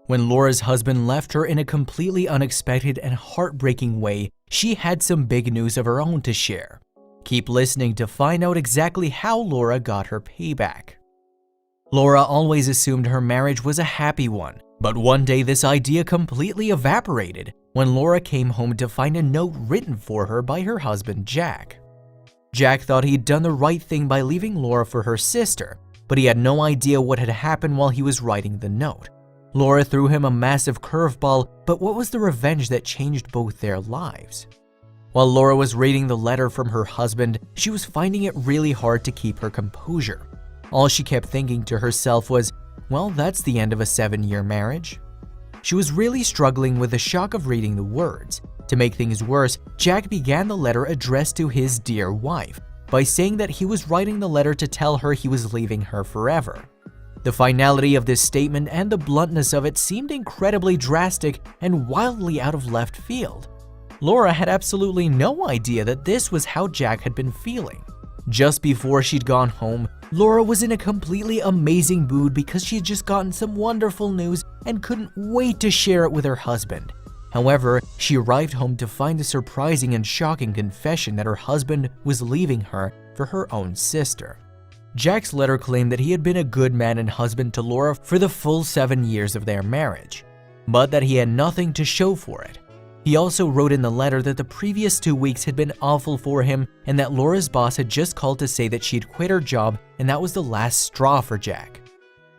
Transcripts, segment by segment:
When Laura's husband left her in a completely unexpected and heartbreaking way, she had some big news of her own to share. Keep listening to find out exactly how Laura got her payback. Laura always assumed her marriage was a happy one, but one day this idea completely evaporated when Laura came home to find a note written for her by her husband Jack. Jack thought he'd done the right thing by leaving Laura for her sister, but he had no idea what had happened while he was writing the note. Laura threw him a massive curveball, but what was the revenge that changed both their lives? While Laura was reading the letter from her husband, she was finding it really hard to keep her composure. All she kept thinking to herself was, well, that's the end of a 7-year marriage. She was really struggling with the shock of reading the words. To make things worse, Jack began the letter addressed to his dear wife by saying that he was writing the letter to tell her he was leaving her forever. The finality of this statement and the bluntness of it seemed incredibly drastic and wildly out of left field. Laura had absolutely no idea that this was how Jack had been feeling. Just before she'd gone home, Laura was in a completely amazing mood because she had just gotten some wonderful news and couldn't wait to share it with her husband. However, she arrived home to find the surprising and shocking confession that her husband was leaving her for her own sister. Jack's letter claimed that he had been a good man and husband to Laura for the full 7 years of their marriage, but that he had nothing to show for it. He also wrote in the letter that the previous 2 weeks had been awful for him and that Laura's boss had just called to say that she'd quit her job and that was the last straw for Jack.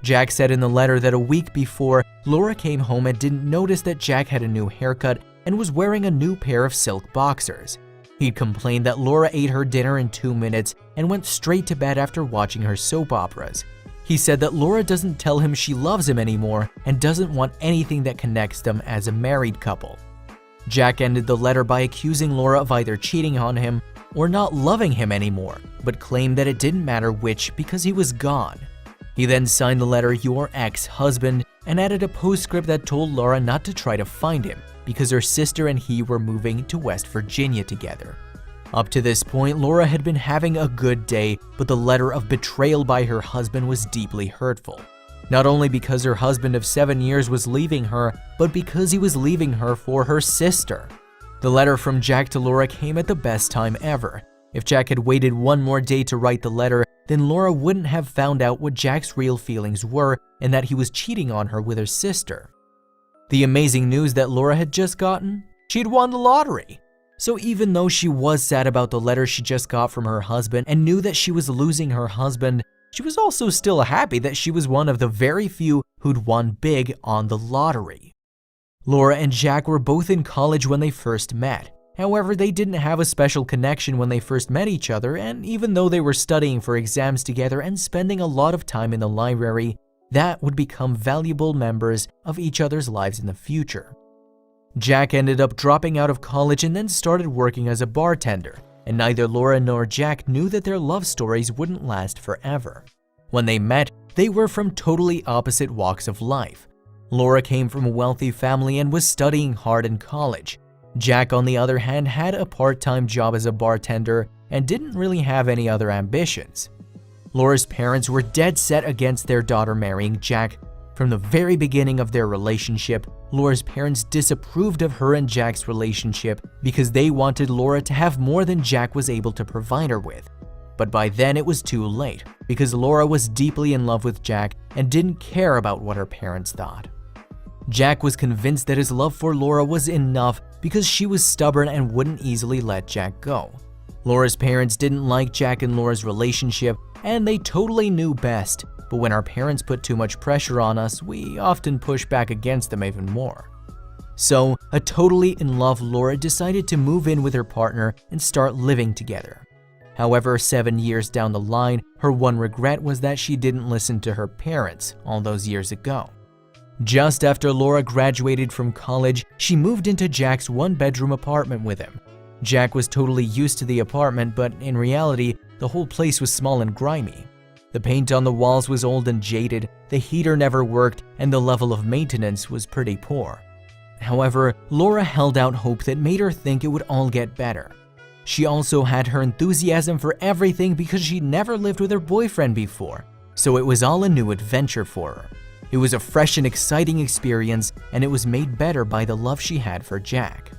Jack said in the letter that a week before, Laura came home and didn't notice that Jack had a new haircut and was wearing a new pair of silk boxers. He'd complained that Laura ate her dinner in 2 minutes and went straight to bed after watching her soap operas. He said that Laura doesn't tell him she loves him anymore and doesn't want anything that connects them as a married couple. Jack ended the letter by accusing Laura of either cheating on him or not loving him anymore, but claimed that it didn't matter which because he was gone. He then signed the letter "Your ex-husband" and added a postscript that told Laura not to try to find him because her sister and he were moving to West Virginia together. Up to this point, Laura had been having a good day, but the letter of betrayal by her husband was deeply hurtful. Not only because her husband of 7 years was leaving her, but because he was leaving her for her sister. The letter from Jack to Laura came at the best time ever. If Jack had waited one more day to write the letter, then Laura wouldn't have found out what Jack's real feelings were and that he was cheating on her with her sister. The amazing news that Laura had just gotten? She'd won the lottery. So even though she was sad about the letter she just got from her husband and knew that she was losing her husband, she was also still happy that she was one of the very few who'd won big on the lottery. Laura and Jack were both in college when they first met. However, they didn't have a special connection when they first met each other, and even though they were studying for exams together and spending a lot of time in the library, that would become valuable members of each other's lives in the future. Jack ended up dropping out of college and then started working as a bartender, and neither Laura nor Jack knew that their love stories wouldn't last forever. When they met, they were from totally opposite walks of life. Laura came from a wealthy family and was studying hard in college. Jack, on the other hand, had a part-time job as a bartender and didn't really have any other ambitions. Laura's parents were dead set against their daughter marrying Jack. From the very beginning of their relationship, Laura's parents disapproved of her and Jack's relationship because they wanted Laura to have more than Jack was able to provide her with. But by then it was too late because Laura was deeply in love with Jack and didn't care about what her parents thought. Jack was convinced that his love for Laura was enough because she was stubborn and wouldn't easily let Jack go. Laura's parents didn't like Jack and Laura's relationship, and they totally knew best, but when our parents put too much pressure on us, we often push back against them even more. So, a totally in love Laura decided to move in with her partner and start living together. However, 7 years down the line, her one regret was that she didn't listen to her parents all those years ago. Just after Laura graduated from college, she moved into Jack's one-bedroom apartment with him. Jack was totally used to the apartment, but in reality, the whole place was small and grimy. The paint on the walls was old and jaded, the heater never worked, and the level of maintenance was pretty poor. However, Laura held out hope that made her think it would all get better. She also had her enthusiasm for everything because she'd never lived with her boyfriend before, so it was all a new adventure for her. It was a fresh and exciting experience, and it was made better by the love she had for Jack.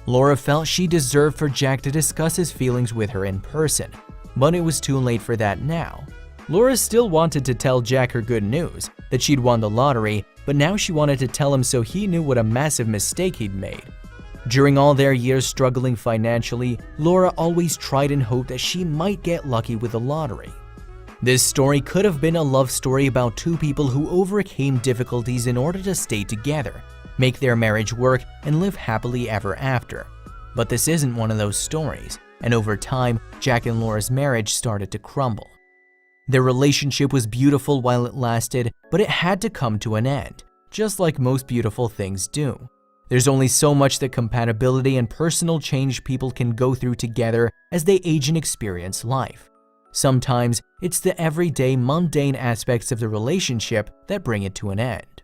Laura felt she deserved for Jack to discuss his feelings with her in person, but it was too late for that now. Laura still wanted to tell Jack her good news, that she'd won the lottery, but now she wanted to tell him so he knew what a massive mistake he'd made. During all their years struggling financially, Laura always tried and hoped that she might get lucky with the lottery. This story could have been a love story about two people who overcame difficulties in order to stay together, make their marriage work, and live happily ever after. But this isn't one of those stories, and over time, Jack and Laura's marriage started to crumble. Their relationship was beautiful while it lasted, but it had to come to an end, just like most beautiful things do. There's only so much that compatibility and personal change people can go through together as they age and experience life. Sometimes it's the everyday, mundane aspects of the relationship that bring it to an end.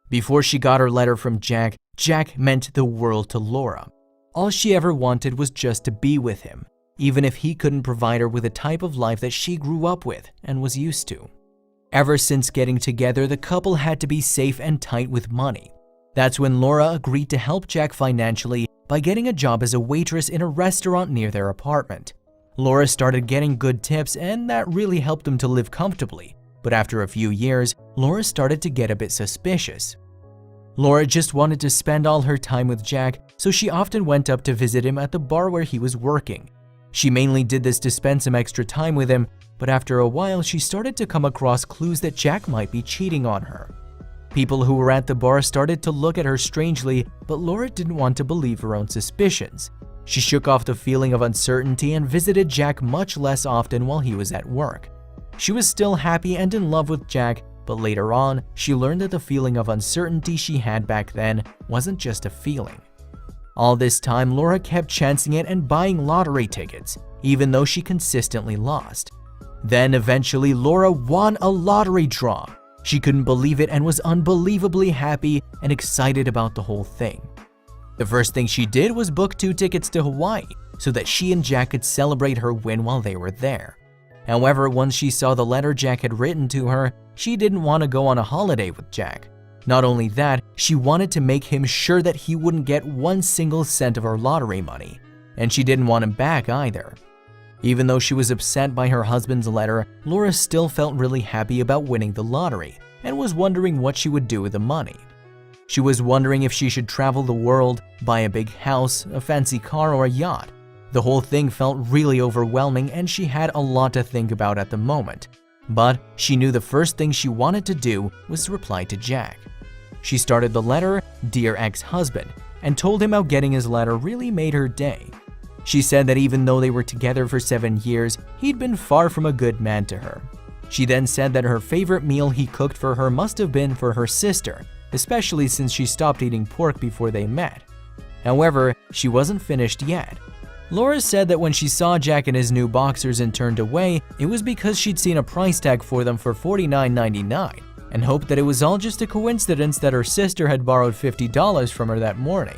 Before she got her letter from Jack, Jack meant the world to Laura. All she ever wanted was just to be with him, even if he couldn't provide her with a type of life that she grew up with and was used to. Ever since getting together, the couple had to be safe and tight with money. That's when Laura agreed to help Jack financially by getting a job as a waitress in a restaurant near their apartment. Laura started getting good tips, and that really helped them to live comfortably. But after a few years, Laura started to get a bit suspicious. Laura just wanted to spend all her time with Jack, so she often went up to visit him at the bar where he was working. She mainly did this to spend some extra time with him, but after a while she started to come across clues that Jack might be cheating on her. People who were at the bar started to look at her strangely, but Laura didn't want to believe her own suspicions. She shook off the feeling of uncertainty and visited Jack much less often while he was at work. She was still happy and in love with Jack, but later on, she learned that the feeling of uncertainty she had back then wasn't just a feeling. All this time, Laura kept chancing it and buying lottery tickets, even though she consistently lost. Then eventually, Laura won a lottery draw. She couldn't believe it and was unbelievably happy and excited about the whole thing. The first thing she did was book 2 tickets to Hawaii so that she and Jack could celebrate her win while they were there. However, once she saw the letter Jack had written to her, she didn't want to go on a holiday with Jack. Not only that, she wanted to make him sure that he wouldn't get 1 single cent of her lottery money, and she didn't want him back either. Even though she was upset by her husband's letter, Laura still felt really happy about winning the lottery and was wondering what she would do with the money. She was wondering if she should travel the world, buy a big house, a fancy car, or a yacht. The whole thing felt really overwhelming and she had a lot to think about at the moment. But she knew the first thing she wanted to do was to reply to Jack. She started the letter, "Dear ex-husband," and told him how getting his letter really made her day. She said that even though they were together for 7 years, he'd been far from a good man to her. She then said that her favorite meal he cooked for her must have been for her sister, especially since she stopped eating pork before they met. However, she wasn't finished yet. Laura said that when she saw Jack in his new boxers and turned away, it was because she'd seen a price tag for them for $49.99 and hoped that it was all just a coincidence that her sister had borrowed $50 from her that morning.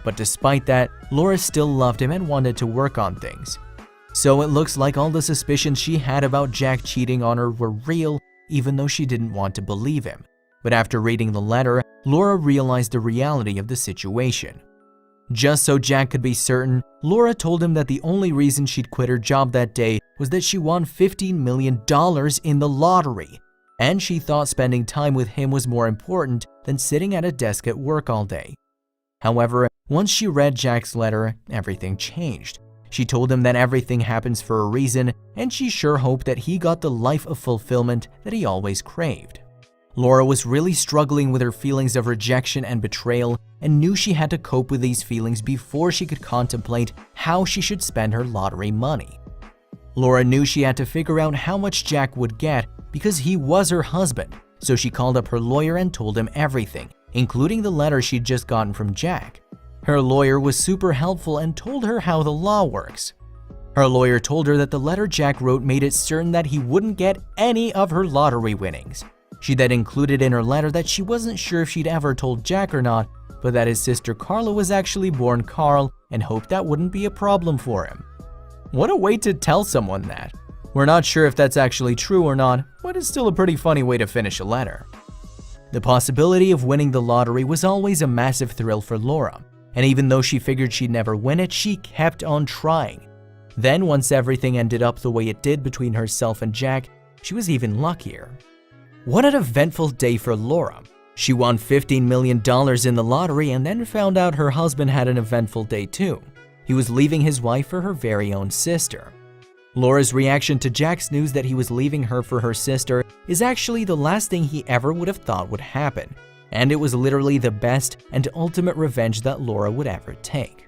But despite that, Laura still loved him and wanted to work on things. So it looks like all the suspicions she had about Jack cheating on her were real, even though she didn't want to believe him. But after reading the letter, Laura realized the reality of the situation. Just so Jack could be certain, Laura told him that the only reason she'd quit her job that day was that she won $15 million in the lottery, and she thought spending time with him was more important than sitting at a desk at work all day. However, once she read Jack's letter, everything changed. She told him that everything happens for a reason, and she sure hoped that he got the life of fulfillment that he always craved. Laura was really struggling with her feelings of rejection and betrayal and knew she had to cope with these feelings before she could contemplate how she should spend her lottery money. Laura knew she had to figure out how much Jack would get because he was her husband, so she called up her lawyer and told him everything, including the letter she'd just gotten from Jack. Her lawyer was super helpful and told her how the law works. Her lawyer told her that the letter Jack wrote made it certain that he wouldn't get any of her lottery winnings. She then included in her letter that she wasn't sure if she'd ever told Jack or not, but that his sister Carla was actually born Carl and hoped that wouldn't be a problem for him. What a way to tell someone that. We're not sure if that's actually true or not, but it's still a pretty funny way to finish a letter. The possibility of winning the lottery was always a massive thrill for Laura, and even though she figured she'd never win it, she kept on trying. Then, once everything ended up the way it did between herself and Jack, she was even luckier. What an eventful day for Laura. She won $15 million in the lottery and then found out her husband had an eventful day too. He was leaving his wife for her very own sister. Laura's reaction to Jack's news that he was leaving her for her sister is actually the last thing he ever would have thought would happen, and it was literally the best and ultimate revenge that Laura would ever take.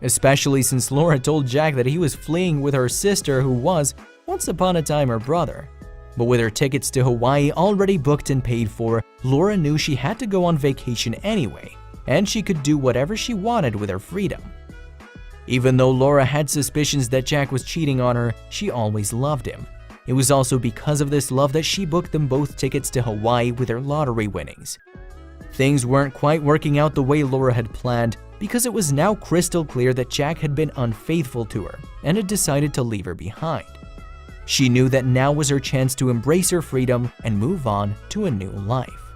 Especially since Laura told Jack that he was fleeing with her sister who was, once upon a time, her brother. But with her tickets to Hawaii already booked and paid for, Laura knew she had to go on vacation anyway, and she could do whatever she wanted with her freedom. Even though Laura had suspicions that Jack was cheating on her, she always loved him. It was also because of this love that she booked them both tickets to Hawaii with her lottery winnings. Things weren't quite working out the way Laura had planned because it was now crystal clear that Jack had been unfaithful to her and had decided to leave her behind. She knew that now was her chance to embrace her freedom and move on to a new life.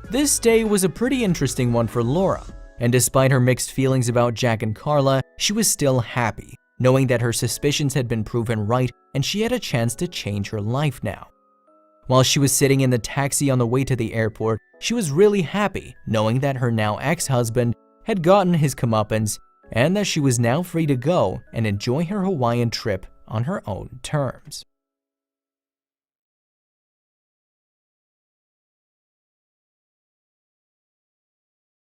This day was a pretty interesting one for Laura, and despite her mixed feelings about Jack and Carla, she was still happy, knowing that her suspicions had been proven right and she had a chance to change her life now. While she was sitting in the taxi on the way to the airport, she was really happy, knowing that her now ex-husband had gotten his comeuppance and that she was now free to go and enjoy her Hawaiian trip on her own terms.